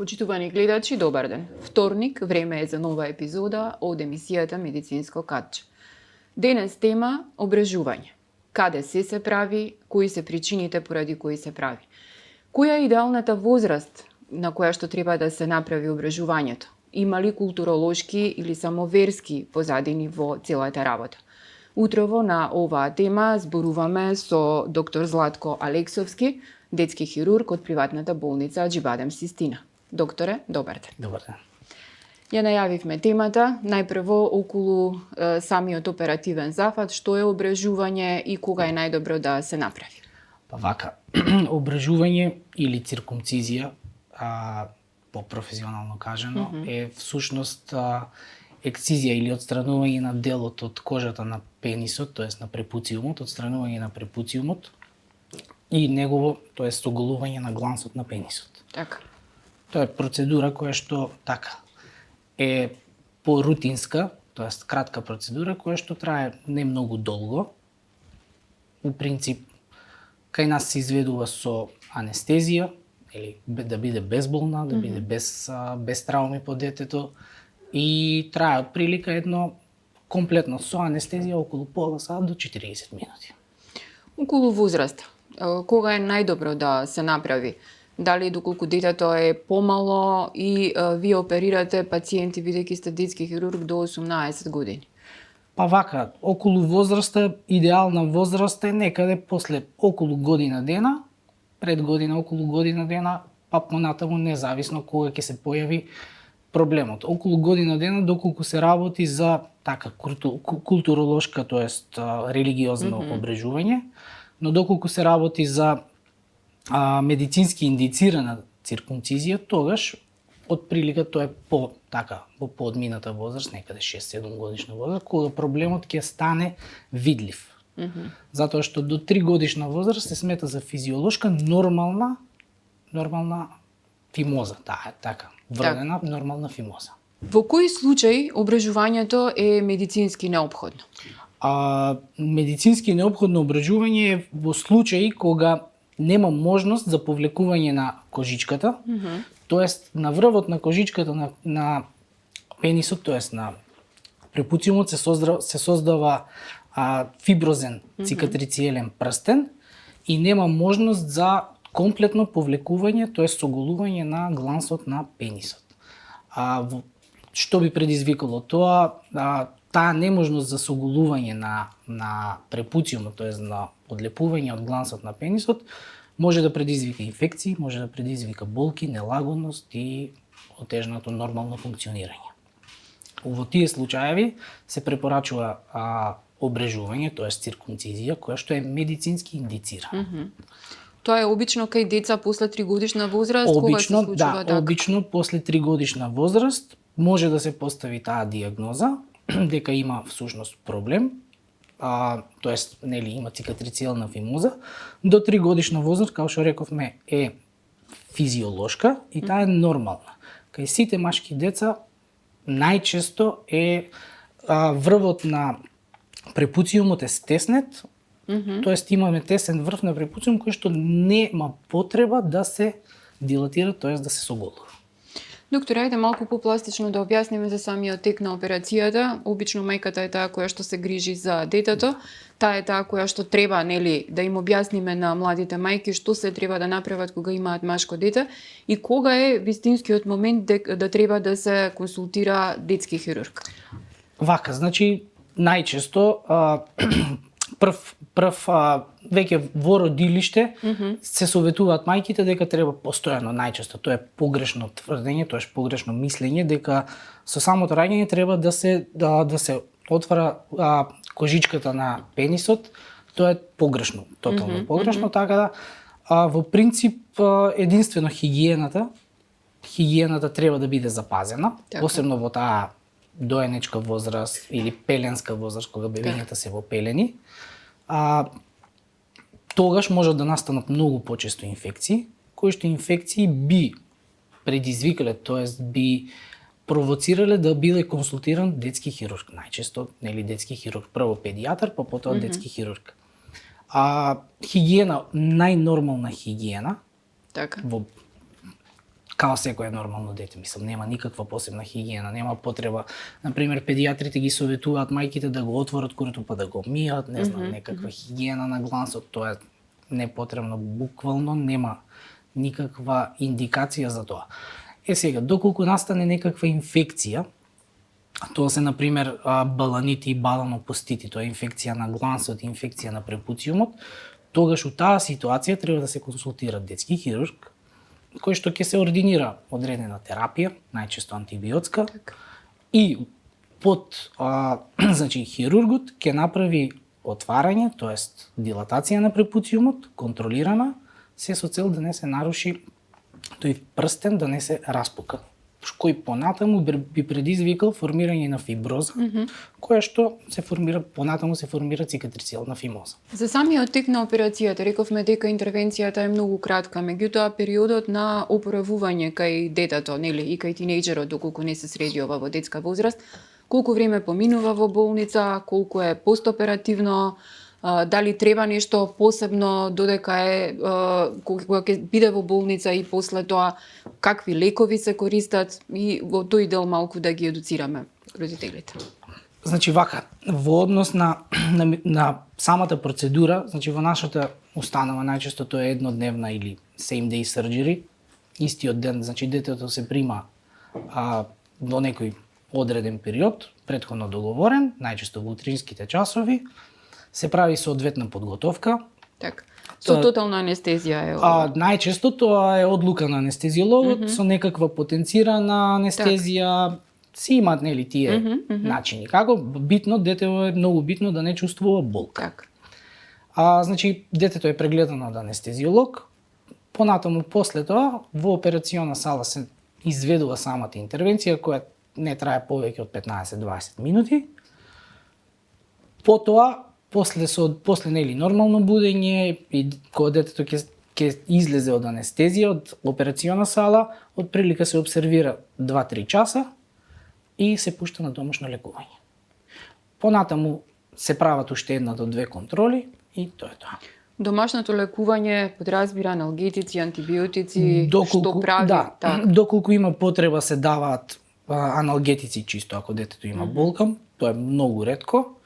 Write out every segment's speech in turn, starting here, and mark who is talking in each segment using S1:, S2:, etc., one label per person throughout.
S1: Почитувани гледачи, добар ден. Вторник, време е за нова епизода од емисијата Медицинско катче. Денес тема обрежување. Каде се прави, кои се причините поради кои се прави. Која е идеалната возраст на која што треба да се направи обрежувањето? Има ли културолошки или само верски позадини во целата работа? Утрово на оваа тема зборуваме со доктор Златко Алексовски, детски хирург од приватната болница Аџибадем Систина. Докторе, добар ден.
S2: Добар ден.
S1: Ја најавивме темата, најпрво околу самиот оперативен зафат, што е обрежување и кога е најдобро да се направи.
S2: Па вака, обрежување или циркумцизија, по-професионално кажано, е всушност ексцизија или отстранување на делот од кожата на пенисот, тоест на препуциумот, отстранување на препуциумот и негово, тоест оголување на глансот на пенисот.
S1: Така.
S2: Тоа е процедура која што е порутинска, тоест кратка процедура која што трае не многу долго. У принцип, кај нас се изведува со анестезија, или да биде безболна, да биде без трауми по детето и трае отприлика едно комплетно со анестезија околу пола сат до 40 минути.
S1: Околу возраста, кога е најдобро да се направи? Дали доколку детето е помало и вие оперирате пациенти, бидејќи сте детски хирург, до 18 години?
S2: Па вака, околу возраста, идеална возраст е некаде после околу година дена, пред година, околу година дена, па понатаму независно кога ќе се појави проблемот. Околу година дена доколку се работи за културолошка, тоест религиозно обрежување, но доколку се работи за медицински индицирана циркумцизија, тогаш отприлика тоа е по одмината возраст, некаде 6-7 годишна возраст, кога проблемот ќе стане видлив. Затоа што до 3 годишна возраст се смета за физиолошка нормална фимоза, вродена нормална фимоза.
S1: Во кои случаи обрежувањето е медицински неопходно?
S2: Медицински неопходно обрежување е во случаи кога нема можност за повлекување на кожичката, тоест на врвот на кожичката на пенисот, тоест на препуциумот се создава фиброзен цикатрициелен прстен и нема можност за комплетно повлекување, тоест соголување на глансот на пенисот. Што би предизвикало тоа? Таа неможност за соголување на препуциумот, тоест на одлепување од глансот на пенисот, може да предизвика инфекции, може да предизвика болки, нелагодност и отежнато нормално функционирање. Во тие случаеви се препорачува обрежување, тоест циркумцизија, која што е медицински индицирана.
S1: Тоа е обично кај деца после 3 годишна возраст, кога се случува така?
S2: Обично после 3 годишна возраст може да се постави таа диагноза дека има всушност проблем, тоест има цикатрициелна фимоза. До 3 годишна возраст, како што рековме, е физиолошка и таа е нормална. Кај сите машки деца најчесто е врвот на препуциумот е стеснет, тоест имаме тесен врв на препуциум кој што нема потреба да се дилатира, тоест да се соголува.
S1: Доктор, ајде малку попластично да објасниме за самиот тек на операцијата. Обично мајката е таа која што се грижи за детето, таа е таа која што треба, да им објасниме на младите мајки што се треба да направат кога имаат машко дете и кога е вистинскиот момент да треба да се консултира детски хирург.
S2: Вака, значи најчесто прв веќе во родилиште се советуваат мајките дека треба постојано, најчесто тоа е погрешно тврдење, тоа е погрешно мислење дека со самото раѓање треба да се отвара кожичката на пенисот. Тоа е погрешно, тотално погрешно, така да во принцип единствено хигиената треба да биде запазена, посебно во таа доенечка возраст или пеленска возраст, кога бебињата се во пелени. Тогаш може да настанат многу почесто инфекции, кои што инфекции би предизвикале, тоест би провоцирале да биде консултиран детски хирург. Најчесто, детски хирург, прво педијатар, па потоа детски хирург. Хигиена, најнормална хигиена, во као секое нормално дете, мислам, нема никаква посебна хигиена, нема потреба. Например, педиатрите ги советуваат мајките да го отворат корито па да го мијат, не знам, некаква хигиена на глансот, тоа е непотребно, буквално нема никаква индикација за тоа. Сега, доколку настане некаква инфекција, тоа се, например, баланити и баланопостити, тоа е инфекција на глансот, инфекција на препуциумот, тогаш у таа ситуација треба да се консултира детски хирург, кој што ќе се ординира одредена терапија, најчесто антибиотска, и под значи хирургот ќе направи отварање, тоест дилатација на препуциумот, контролирана, се со цел да не се наруши тој прстен, да не се распука, кој понатаму би предизвикал формирање на фиброза, која што се формира, понатаму се формира цикатрiciјална фимоза.
S1: За самиот тек на операцијата, рековме дека интервенцијата е многу кратка, меѓутоа периодот на опоравување кај детето, нели, и кај тинејџерот, доколку не се среди ова во детска возраст, колку време поминува во болница, колку е постоперативно, дали треба нешто посебно додека е кога ќе биде во болница и после тоа какви лекови се користат и во тој дел малку да ги едуцираме родителите.
S2: Значи вака, во однос на самата процедура, значи во нашата установа најчесто тоа е еднодневна или same day surgery, истиот ден, значи детето се прима во некој одреден период, претходно договорен, најчесто во утринските часови, се прави соодветна подготовка.
S1: Така. Со тотална анестезија е ова.
S2: Најчесто тоа е одлука на анестезиологот со некаква потенцирана анестезија. Си имаат, нели, тие начини. Како битно детето е многу битно да не чувствува болка.
S1: Така.
S2: Значи детето е прегледано од анестезиолог. Понатаму после тоа во операциона сала се изведува самата интервенција која не трае повеќе од 15-20 минути. Потоа после нели нормално будење и кога детето ќе излезе од анестезија од операциона сала, од прилика се обсервира 2-3 часа и се пушта на домашно лекување. Понатаму се прават уште една до две контроли и тоа е тоа.
S1: Домашното лекување подразбира аналгетици, антибиотици, што прави?
S2: Да,
S1: так.
S2: доколку има потреба се даваат аналгетици чисто ако детето има болка, тоа е многу ретко.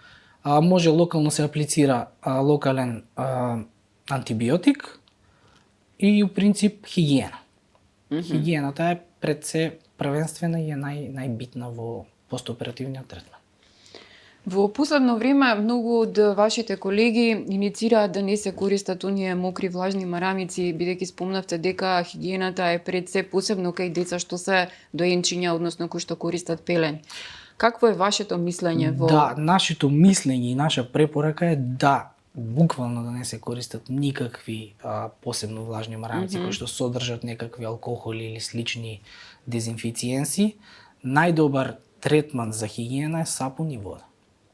S2: Може локално се аплицира локален антибиотик и у принцип хигиена. Хигиената е пред се првенствена и е најбитна во постоперативниот третман.
S1: Во последно време многу од вашите колеги иницираат да не се користат оние мокри влажни марамици, бидејќи спомнавте дека хигиената е пред се, посебно кај деца што се доенчиња, односно кои што користат пелени. Какво е вашето мислење во...
S2: Да, нашето мислење и наша препорака е да буквално да не се користат никакви посебно влажни марамици кои што содржат некакви алкохоли или слични дезинфициенси. Најдобар третман за хигиена е сапун и вода.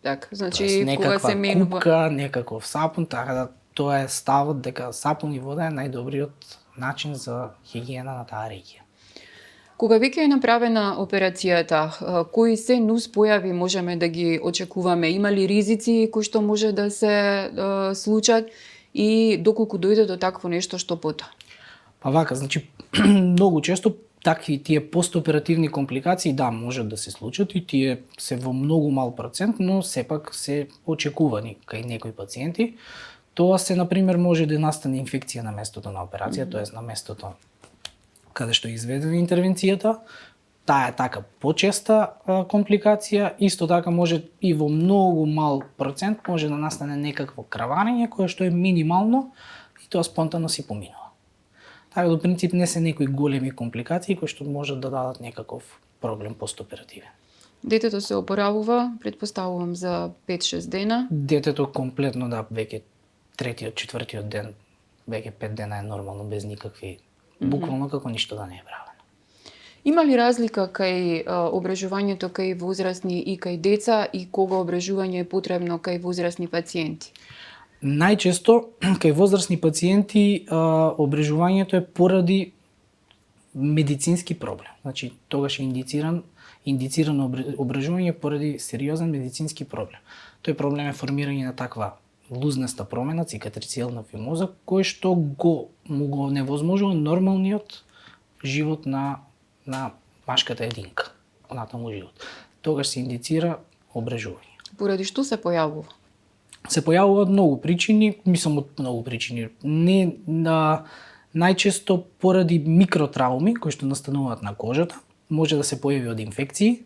S1: Така, значи кога се менува
S2: некаква купка, некаков сапун, така да тоа е ставот дека сапун и вода е најдобриот начин за хигиена на таа регија.
S1: Кога веќе е направена операцијата, кои се нуспојави можеме да ги очекуваме? Има ли ризици кои што може да се случат и доколку дојде до такво нешто, што потоа?
S2: Па вака, значи многу често такви тие постоперативни компликации да можат да се случат и тие се во многу мал процент, но сепак се очекувани кај некои пациенти. Тоа се, например, може да настане инфекција на местото на операција, тоест на местото каде што е изведена интервенцијата. Таа е така почеста компликација, исто така може и во многу мал процент може да настане некакво краварење кое што е минимално и тоа спонтано си поминува. Така до принцип не се некои големи компликации кои што можат да дадат некаков проблем постоперативен.
S1: Детето се опоравува, предпоставувам за 5-6 дена.
S2: Детето комплетно да веќе третиот, четвртиот ден, веќе 5 дена е нормално без никакви буквално како ништо да не е правено.
S1: Има ли разлика кај ображувањето кај возрастни и кај деца и кога ображување е потребно кај возрастни пациенти?
S2: Најчесто кај возрастни пациенти ображувањето е поради медицински проблем. Значи тогаш е индицирано ображување поради сериозен медицински проблем. Тој проблем е формирање на таква лузнаста промена, цикатрiciјална фимоза, кој што му го невозможува нормалниот живот на машката единка, понатаму живот. Тогаш се индицира обрежување.
S1: Поради што се појавува?
S2: Се појавуваат многу причини, мислам од многу причини. Не најчесто поради микротрауми кои што настануваат на кожата, може да се појави од инфекции,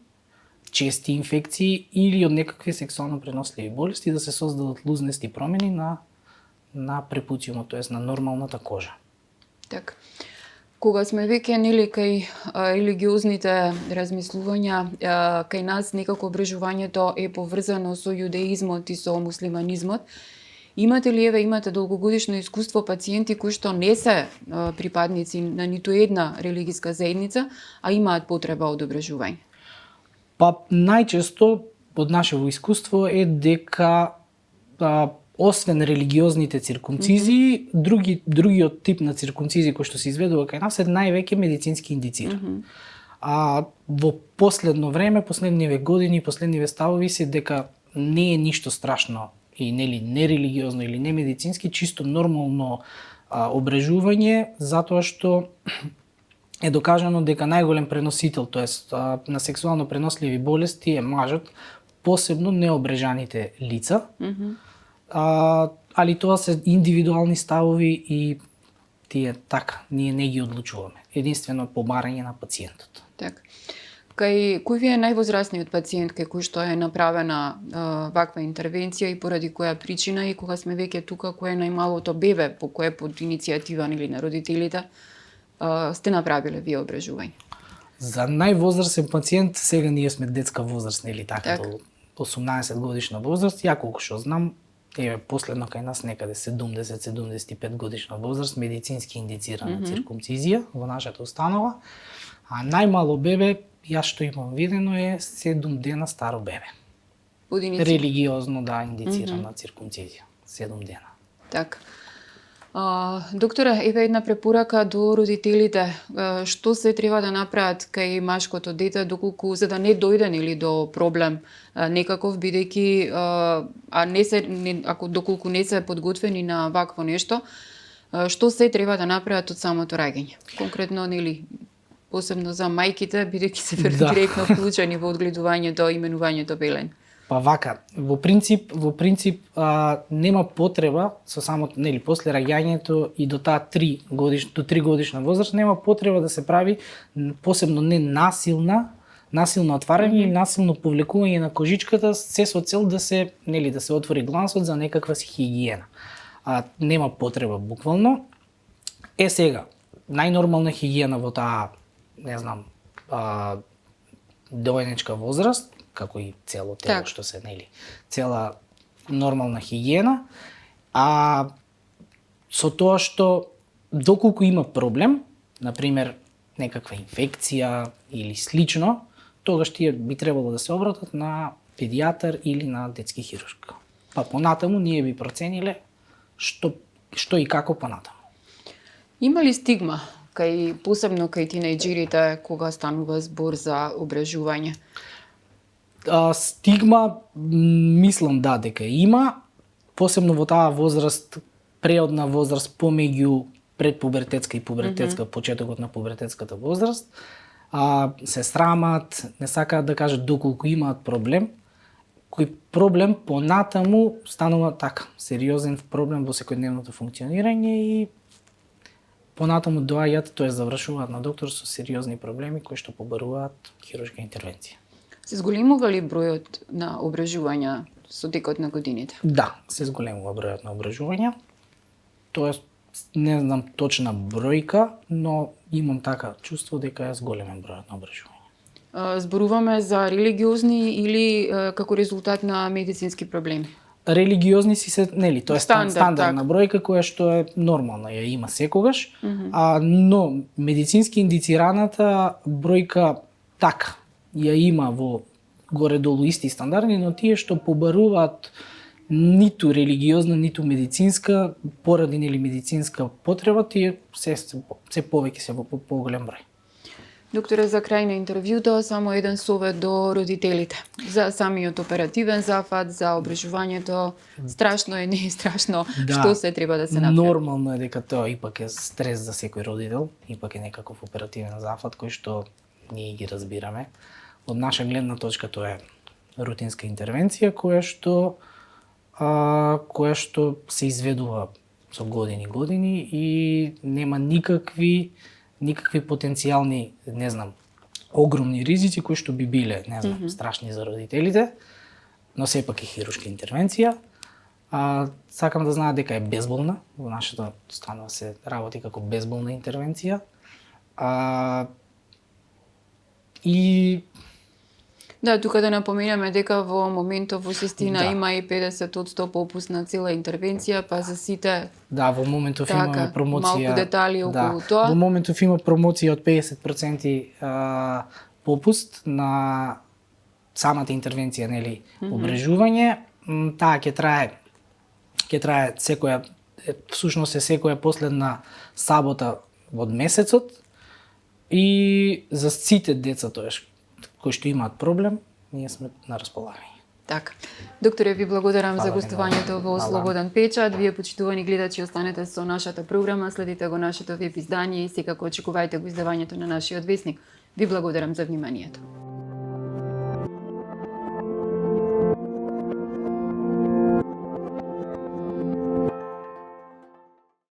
S2: чести инфекции или од некакви сексуално преносливи болести да се создадат лузнести промени на препуциумот, тоест на нормалната кожа.
S1: Така. Кога сме веќе нели кај религиозните размислувања, кај нас некако обрежувањето е поврзано со јудеизмот и со муслиманизмот. Имате долгогодишно искуство пациенти кои што не се припадници на ниту една религиска заедница, а имаат потреба од обрежување?
S2: Па најчесто од нашево искуство е дека освен религиозните циркумцизии, другиот тип на циркумцизии кои што се изведува кај нас е највеќе медицински индициран. А во последно време, последниве години, последниве ставови се дека не е ништо страшно и нели нерелигиозно или немедицински, чисто нормално обрежување, затоа што е докажано дека најголем преносител, тоест на сексуално преносливи болести е мажот, посебно необрежаните лица. Али тоа се индивидуални ставови и тие така, ние не ги одлучуваме. Единствено по барање на пациентот.
S1: Така. Кој ви е највозрастниот пациент кај кој што е направена ваква интервенција и поради која причина, и кога сме веќе тука, кој е најмалото бебе по кое под иницијатива или на родителите сте направиле вие обрежување? За
S2: највозрастен пациент, сега ние сме детска возраст, нели така, до 18 годишна возраст, ја колку што знам, последно кај нас некаде 70-75 годишна возраст, медицински индицирана циркумцизија во нашата установа, а најмало бебе, јас што имам видено, е 7 дена старо бебе. Религиозно, индицирана циркумцизија. 7 дена.
S1: Така. Докторе, еве една препорака до родителите. Што се треба да направат кај машкото дете, доколку за да не дојде нели до проблем некаков, бидејќи доколку не се подготвени на вакво нешто, што се треба да направат од самото раѓање? Конкретно нели посебно за мајките, бидејќи се директно вклучени во одгледувањето и именувањето белење.
S2: Па вака, во принцип нема потреба со самото нели после раѓањето и до таа 3 годишна возраст нема потреба да се прави посебно не насилно отварање или насилно повлекување на кожичката се со цел да се отвори глансот за некаква си хигиена. Нема потреба буквално. Сега најнормална хигиена во таа дојнечка возраст, како и цело тело што се цела нормална хигиена, со тоа што доколку има проблем, например некаква инфекција или слично, тогаш тие би требало да се обратат на педијатар или на детски хирург. Па понатаму ние би процениле што и како понатаму.
S1: Има ли стигма посебно кај тинејџерите кога станува збор за обрежување?
S2: Стигма, мислам дека има, посебно во таа возраст, преодна возраст помеѓу предпубертетска и пубертетска, почетокот на пубертетската возраст, се срамат, не сакаат да кажат доколку имаат проблем, кој проблем понатаму станува така, сериозен проблем во секојдневното функционирање и понатаму доаѓаат, тоест завршуваат на доктор со сериозни проблеми кои што побаруваат хируршка интервенција.
S1: Се зголемува ли бројот на обрежувања со текот на годините?
S2: Да, се зголемува бројот на обрежувања. Тоест, не знам точна бројка, но имам така чувство дека е зголемен бројот на обрежувања.
S1: Зборуваме за религиозни или како резултат на медицински проблеми?
S2: Религиозни тоа е стандардна бројка која што е нормална, ја има секогаш, но медицински индицираната бројка така ја има во горе-долу исти стандарди, но тие што побаруваат ниту религиозна, ниту медицинска, поради медицинска потреба, тие се повеќе се во поголем број.
S1: Докторе, за крај на интервјуто, само еден совет до родителите. За самиот оперативен зафат, за обрежувањето. Страшно е, не е страшно?
S2: Да,
S1: Што се треба да се направи?
S2: Нормално е дека тоа ипак е стрес за секој родител, ипак е некаков оперативен зафат кој што ние ги разбираме. Од наша гледна точка тоа е рутинска интервенција која што се изведува со години и нема никакви потенцијални, не знам, огромни ризици кои што би биле, не знам, страшни за родителите, но сепак е хируршка интервенција. Сакам да знаат дека е безболна, во нашата установа се работи како безболна интервенција. И
S1: Да, тука да напоменаме дека во моментов во Систина
S2: Да.
S1: има и 50% попуст на цела интервенција, па за сите
S2: да, во моментов
S1: Така,
S2: имаме промоција.
S1: малку детали околу тоа.
S2: Во моментов има промоција од 50% попуст на самата интервенција, нели, обрежување. Таа ќе трае всушност е секоја последна сабота од месецот и за сите деца тоеш кои што имаат проблем, ние сме на располагање.
S1: Така. Докторе, ви благодарам
S2: Фала
S1: за
S2: ви
S1: гостувањето во
S2: Фала.
S1: Слободен печат. Вие, почитувани гледачи, останете со нашата програма, следите го нашето веб издание и секако очекувајте го издавањето на нашиот весник. Ви благодарам за вниманието.